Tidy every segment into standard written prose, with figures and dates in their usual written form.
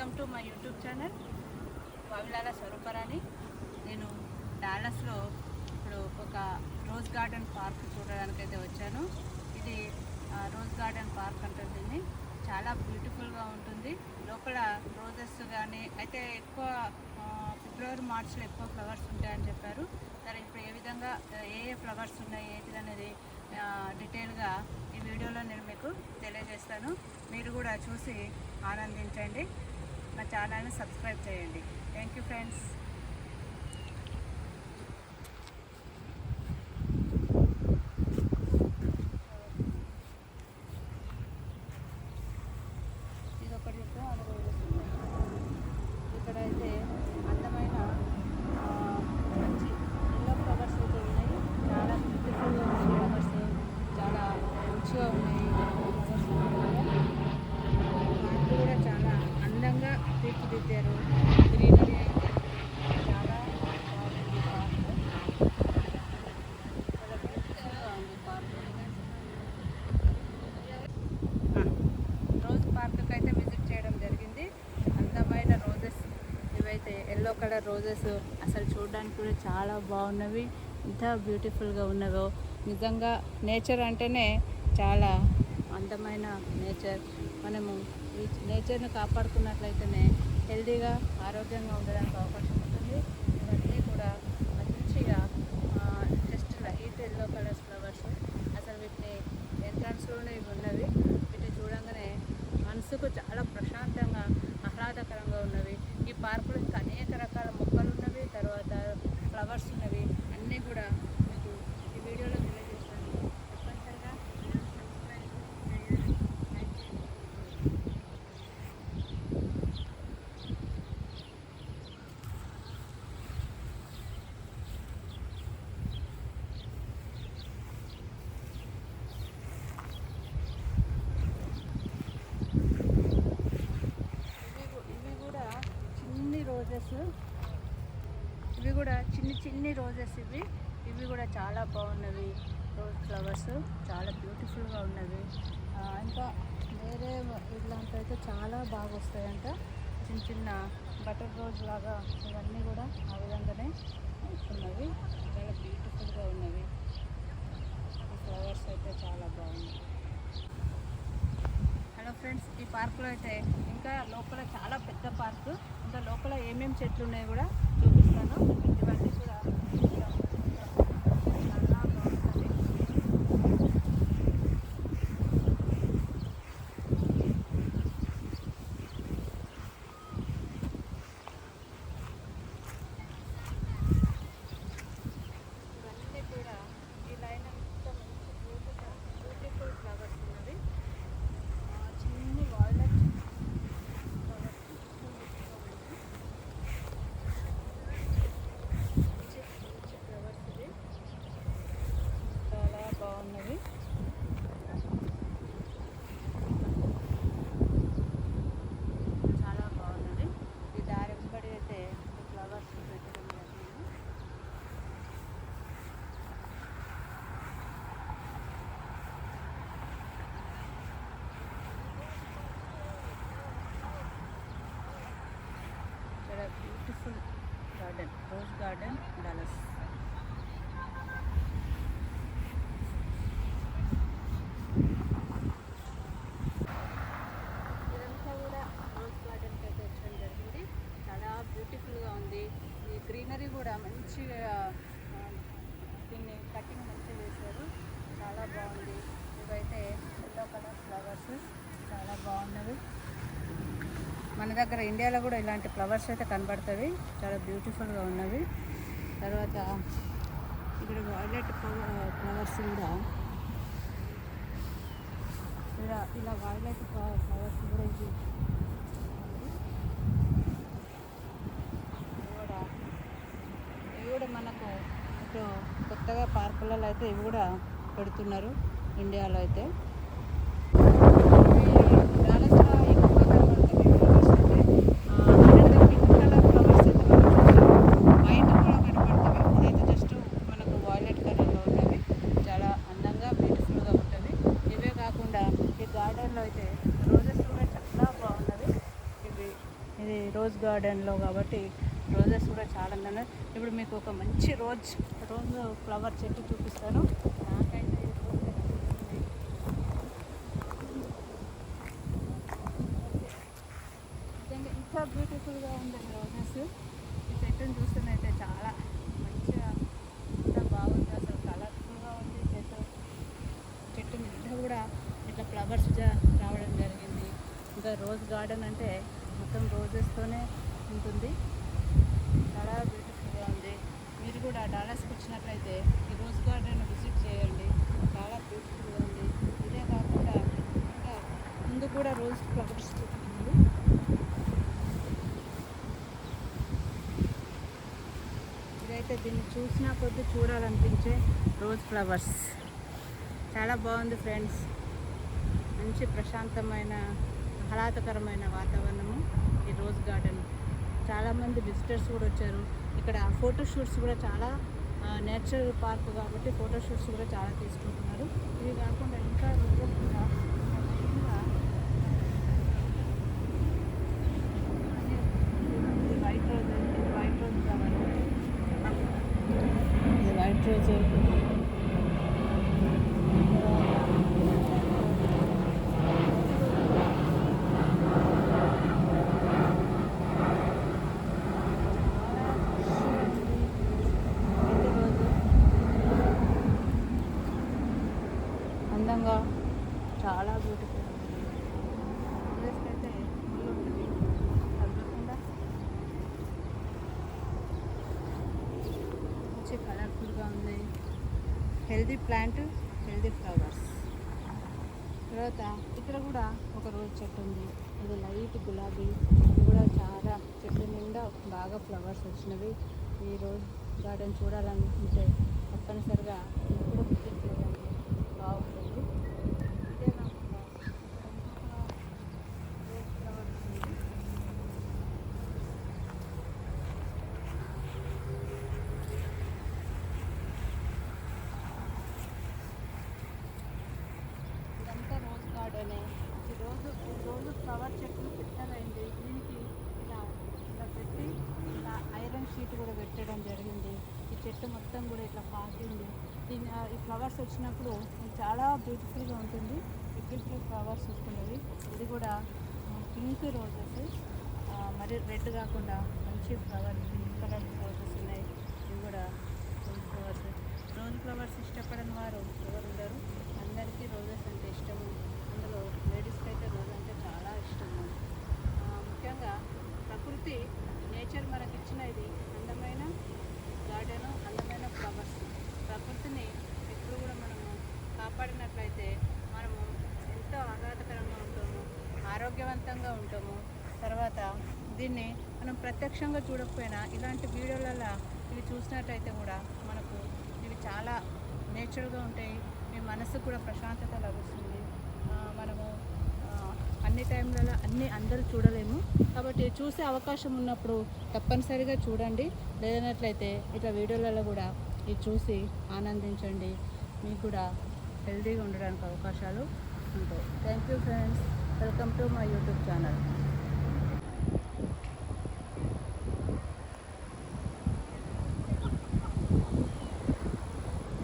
Welcome to my YouTube channel Vavilala Swaruparani. నేను డాలస్లో ఇప్పుడు ఒక రోజ్ గార్డెన్ పార్క్ చూడడానికైతే వచ్చాను. ఇది రోజ్ గార్డెన్ పార్క్ అంటారు దీన్ని. చాలా బ్యూటిఫుల్గా ఉంటుంది. లోపల రోజెస్ కానీ అయితే ఎక్కువ ఫిబ్రవరి మార్చిలో ఎక్కువ ఫ్లవర్స్ ఉంటాయని చెప్పారు. సరే ఇప్పుడు ఏ విధంగా ఏ ఫ్లవర్స్ ఉన్నాయి ఏంటిది అనేది డీటెయిల్గా ఈ వీడియోలో నేను మీకు తెలియజేస్తాను. మీరు కూడా చూసి ఆనందించండి. నా ఛానల్ని సబ్స్క్రైబ్ చేయండి. Thank you friends. ఇది ఒకటి చెప్తా ఇక్కడ అయితే అందమైన మంచి ఎల్లో ఫ్లవర్స్ అయితే ఉన్నాయి. చాలా బ్యూటిఫుల్గా ఉన్నాయి ఫ్లవర్స్, చాలా మంచిగా ఉన్నాయి ఫ్లవర్స్ కూడా చాలా అందంగా తీర్చిదిద్దారు. గ్రీనరీ అయితే చాలా బాగుంది పార్క్. చాలా బ్యూటిఫుల్గా ఉంది పార్క్. రోజ్ పార్క్కి అయితే విజిట్ చేయడం జరిగింది. అందమైన రోజెస్ ఇవైతే ఎల్లో కలర్ రోజెస్ అసలు చూడడానికి కూడా చాలా బాగున్నవి. ఎంత బ్యూటిఫుల్గా ఉన్నవో. నిజంగా నేచర్ అంటేనే చాలా అందమైన నేచర్. మనము ఈ నేచర్ని కాపాడుకున్నట్లయితేనే హెల్తీగా ఆరోగ్యంగా ఉండడానికి అవకాశం ఉంటుంది. ఇవన్నీ కూడా మంచిగా just light yellow colours flowers. అసలు వీటిని ఎంట్రన్స్లోనే ఇవి ఉన్నవి. వీటిని చూడంగానే మనసుకు చాలా ప్రశాంతంగా ఆహ్లాదకరంగా ఉన్నవి. ఈ పార్కులో ఇంకా అనేక రకాల మొక్కలు ఉన్నవి, తర్వాత ఫ్లవర్స్ ఉన్నవి. అన్నీ కూడా మీకు ఈ వీడియోలో తెలియజేస్తాను. తప్పనిసరిగా సబ్స్క్రైబ్ చేయండి. ఇవి కూడా చిన్ని రోజెస్. ఇవి కూడా చాలా బాగున్నవి. రోజ్ ఫ్లవర్స్ చాలా బ్యూటిఫుల్గా ఉన్నవి. ఇంకా వేరే ఇట్లాంటి అయితే చాలా బాగా వస్తాయంట. చిన్న బటర్ రోజ్ లాగా ఇవన్నీ కూడా ఆ విధంగానే ఉన్నవి. చాలా బ్యూటిఫుల్గా ఉన్నవి. ఈ ఫ్లవర్స్ అయితే చాలా బాగున్నాయి. హలో ఫ్రెండ్స్, ఈ పార్కులో అయితే ఇంకా లోపల చాలా పెద్ద పార్కు. ఇంకా లోపల ఏమేమి చెట్లు ఉన్నాయో కూడా చూపిస్తాను. ఇవన్నీ కూడా చాలా బాగుంటుంది. ఇవన్నీ కూడా ఈ లైన్ అంతా బ్యూటిఫుల్ ఫ్లవర్స్ ఉన్నవి. చిన్ని వాయిలెట్ ఫ్లవర్స్ ఇది చాలా బాగున్నవి. చాలా బాగున్నది. ఈ దారి వెంబడి అయితే ఈ ఫ్లవర్స్ పెట్టడం జరిగింది. చాలా beautiful garden, rose garden Dallas. ఇదంతా కూడా రోజ్ గార్డెన్కి అయితే వచ్చడం జరిగింది. చాలా బ్యూటిఫుల్గా ఉంది. ఈ గ్రీనరీ కూడా మంచిగా దీన్ని కటింగ్ మంచిగా చేశారు. చాలా బాగుంది. ఇవైతే ఎల్లో కలర్ ఫ్లవర్స్ చాలా బాగున్నవి. మన దగ్గర ఇండియాలో కూడా ఇలాంటి ఫ్లవర్స్ అయితే కనబడుతుంది. చాలా బ్యూటిఫుల్గా ఉన్నవి. తర్వాత ఇక్కడ వైలెట్ ఫ్లవర్స్ కూడా ఇలా వైలెట్ ఫ్లవర్స్ కూడా ఇవి కూడా మనకు ఇప్పుడు కొత్తగా పార్కులలో అయితే ఇవి కూడా పెడుతున్నారు ఇండియాలో అయితే. గార్డెన్లో అయితే రోజెస్ కూడా చాలా బాగున్నవి. ఇవి రోజ్ గార్డెన్లో కాబట్టి రోజెస్ కూడా చాలా ఉన్నాయి. ఇప్పుడు మీకు ఒక మంచి రోజ్ ఫ్లవర్ చెట్టు చూపిస్తాను. నాకైతే ఈ రోజు నిజంగా ఇంత బ్యూటిఫుల్గా ఉందండి రోజెస్. ఈ చెట్టును చూస్తేనైతే చాలా మంచిగా ఎంత బాగుంది, అసలు కలర్ఫుల్గా ఉంది చెట్టు నిండా కూడా ఇట్లా ఫ్లవర్స్ రావడం జరిగింది. ఇంకా రోజ్ గార్డెన్ అంటే మొత్తం రోజెస్తోనే ఉంటుంది. చాలా బ్యూటిఫుల్గా ఉంది. మీరు కూడా డాలస్కి వచ్చినట్లయితే ఈ రోజ్ గార్డెన్ విజిట్ చేయండి. చాలా బ్యూటిఫుల్గా ఉంది. ఇదే కాకుండా ఇంకా ముందు కూడా రోజ్ ఫ్లవర్స్ ఉంది. ఇదైతే దీన్ని చూసినా కొద్ది చూడాలనిపించే రోజ్ ఫ్లవర్స్. చాలా బాగుంది ఫ్రెండ్స్. మంచి ప్రశాంతమైన ఆహ్లాదకరమైన వాతావరణము ఈ రోజ్ గార్డెన్. చాలామంది విజిటర్స్ కూడా వచ్చారు. ఇక్కడ ఫోటోషూట్స్ కూడా చాలా నేచురల్ పార్క్ కాబట్టి ఫోటోషూట్స్ కూడా చాలా తీసుకుంటున్నారు. ఇవి కాకుండా ఇంకా రోజెస్ కూడా వైట్ రోజ్ ఫ్లవర్, ఇది వైట్ రోజ్. అందంగా చాలా బ్యూటిఫుల్ అయితే ఫుల్ ఉంటుంది. తగ్గకుండా మంచి కలర్ఫుల్గా ఉంది. Healthy plant, healthy flowers. తర్వాత ఇక్కడ కూడా ఒక రోజ్ చెట్టు ఉంది. ఇది లైట్ గులాబీ. ఇది కూడా చాలా చెట్టు నిండా బాగా ఫ్లవర్స్ వచ్చినవి. ఈ రోజ్ గార్డెన్ చూడాలనుకుంటే తప్పనిసరిగా ఇప్పుడు విజిట్ చేయండి, బాగుంటుంది. ఇదే కాకుండా రోజ్ ఫ్లవర్స్ ఉంది. ఇదంతా రోజ్ గార్డెనే. ఈ రోజు ఫ్లవర్ చెట్లు పెట్టారండి. దీనికి ఇలా పెట్టి ఇలా ఐరన్ షీట్ కూడా పెట్టడం జరిగింది. ఈ చెట్టు మొత్తం కూడా ఇట్లా పాకింది. ఈ ఫ్లవర్స్ వచ్చినప్పుడు చాలా బ్యూటిఫుల్గా ఉంటుంది. బ్యూటిఫుల్ ఫ్లవర్స్ వస్తున్నవి. ఇది కూడా పింక్ రోజెస్, మరి రెడ్ కాకుండా మంచి ఫ్లవర్ పింక్ కలర్ రోజెస్ ఉన్నాయి. ఇవి కూడా రోజ్ ఫ్లవర్స్ ఇష్టపడని వారు ఎవరు ఉండరు. అందరికీ రోజెస్ అంటే ఇష్టము. అందులో లేడీస్కి అయితే రోజ్ అంటే చాలా ఇష్టము. ముఖ్యంగా ప్రకృతి నేచర్ మనకి ఇచ్చిన ఇది అందమైన గార్డెను, అందమైన ఫ్లవర్స్. ప్రకృతిని ఎప్పుడు కూడా మనము కాపాడినట్లయితే మనము ఎంతో ఆహ్లాదకరంగా ఉంటాము, ఆరోగ్యవంతంగా ఉంటాము. తర్వాత దీన్ని మనం ప్రత్యక్షంగా చూడకపోయినా ఇలాంటి వీడియోలలో ఇవి చూసినట్టయితే కూడా మనకు ఇవి చాలా నేచురల్గా ఉంటాయి. మీ మనసుకు కూడా ప్రశాంతత లభిస్తుంది. మనము అన్ని టైంలలో అందరూ చూడలేము కాబట్టి చూసే అవకాశం ఉన్నప్పుడు తప్పనిసరిగా చూడండి. లేదన్నట్లయితే ఇట్లా వీడియోలలో కూడా ఇది చూసి ఆనందించండి. మీకు కూడా హెల్తీగా ఉండడానికి అవకాశాలు ఉంటాయి. Thank you friends. Welcome to my YouTube channel.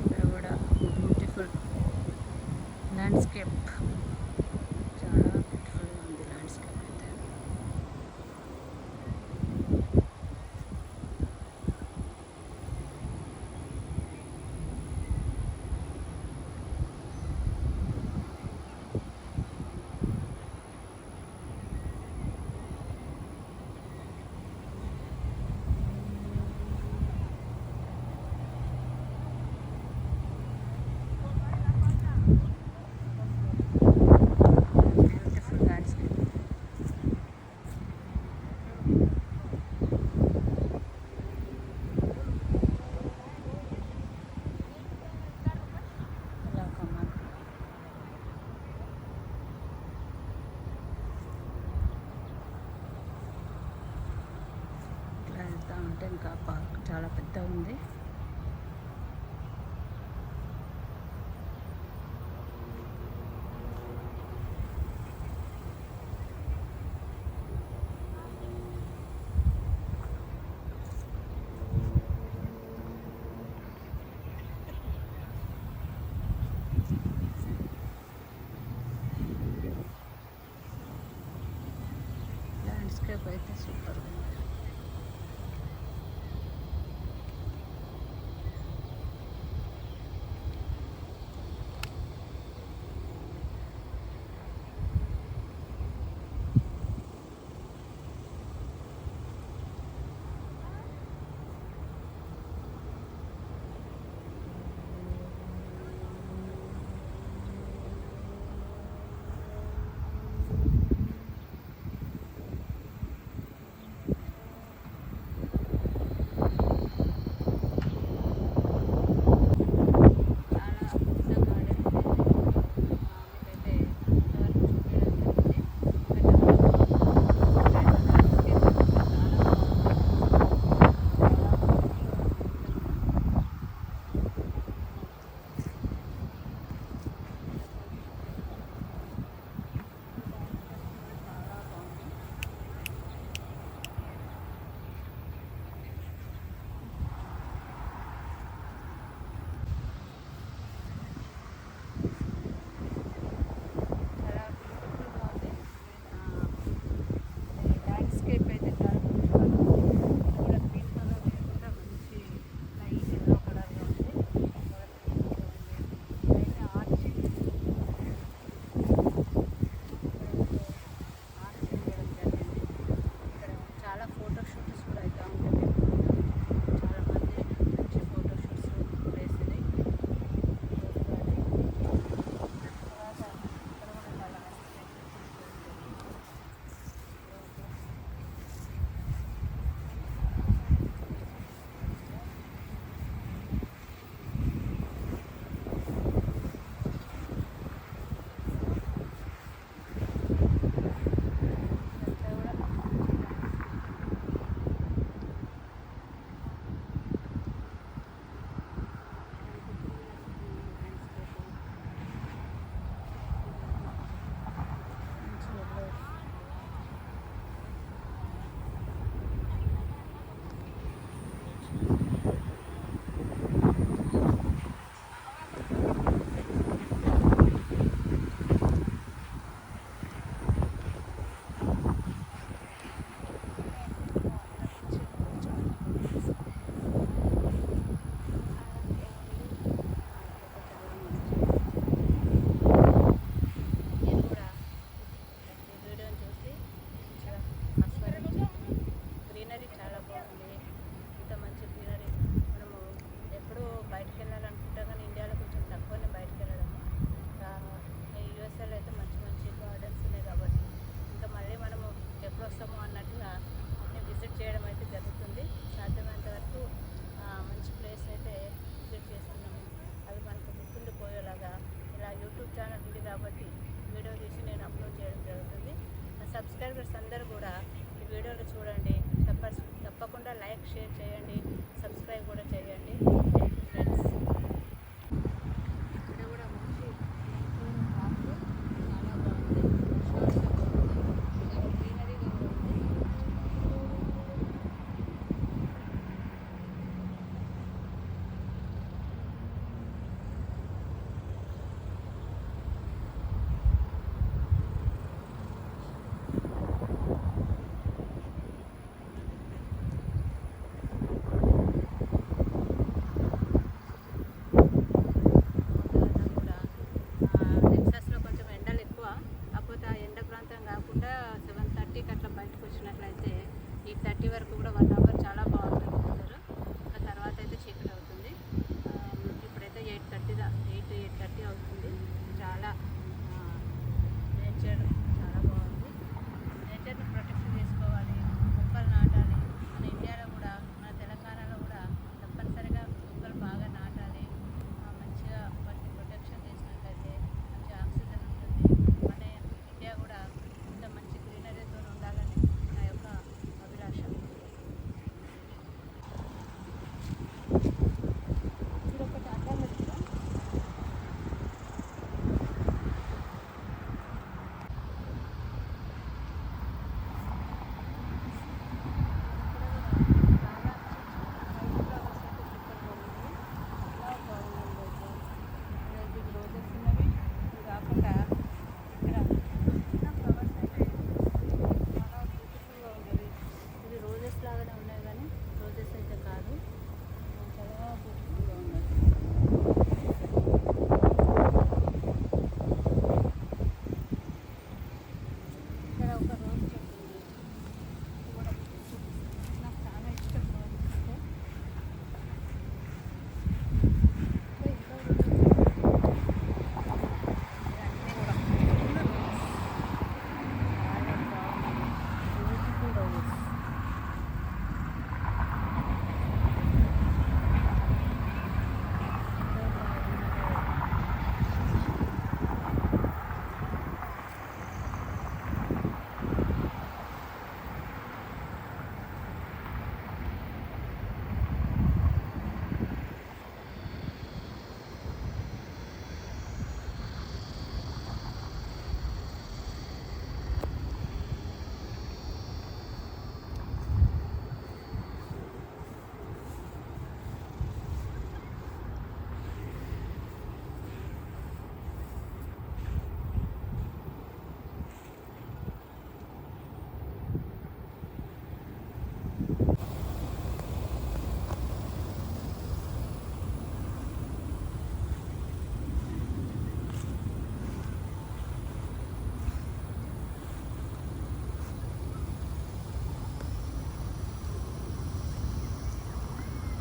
ఇక్కడ కూడా బ్యూటిఫుల్ ల్యాండ్స్కేప్. చాలా బ్యూటిఫుల్గా ఉంది ల్యాండ్స్కేప్ అయితే. ఉంటే ఇంకా పార్క్ చాలా పెద్దగా ఉంది. ల్యాండ్స్కేప్ అయితే సూపర్ ఉంది. సబ్స్క్రైబర్స్ అందరూ కూడా ఈ వీడియోలు చూడండి, తప్పకుండా లైక్ షేర్ చేయండి, సబ్స్క్రైబ్ కూడా చేయండి ఫ్రెండ్స్. ఇక్కడ కూడా మంచి పార్క్ చాలా బాగుంది, చాలా గ్రీనరీగా ఉంది. కాకుండా 7:30కి అట్లా బయటకు వచ్చినట్లయితే 8:30 వరకు కూడా 1 అవర్ చాలా బాగుంటుంది వెదర్. ఇంకా తర్వాత అయితే చీకటి అవుతుంది. ఇప్పుడైతే 8:30 అవుతుంది. చాలా నేచర్ చాలా బాగుంది. నేచర్ని ప్రొటెక్షన్ చేసుకోవాలి, మొక్కలు నాటాలి. మన ఇండియాలో కూడా మన తెలంగాణలో కూడా తప్పనిసరిగా మొక్కలు బాగా నాటాలి. మంచిగా వాటిని ప్రొటెక్షన్ చేసినట్లయితే మంచి ఆక్సిజన్ ఉంటుంది. మన ఇండియా కూడా ఇంత మంచి గ్రీనరీతో ఉండాలని నా యొక్క అభిలాష.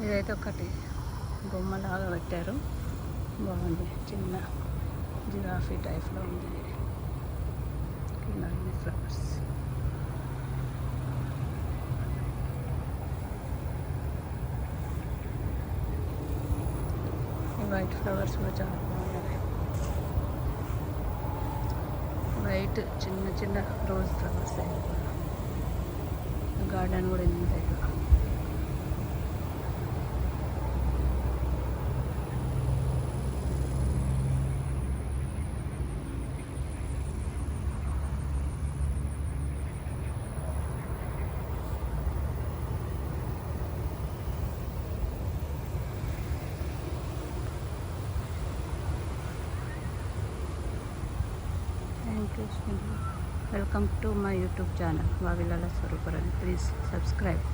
ఇదైతే ఒకటి బొమ్మలాగా పెట్టారు, బాగుంది. చిన్న జిరాఫీ టైప్లో ఉంది. కింద అన్ని ఫ్లవర్స్. ఈ వైట్ ఫ్లవర్స్ కూడా చాలా బాగున్నాయి. వైట్ చిన్న చిన్న రోజ్ ఫ్లవర్స్. గార్డెన్ కూడా ఇంత welcome to my YouTube channel Vavilala Swaruparani. Please subscribe,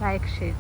like, share.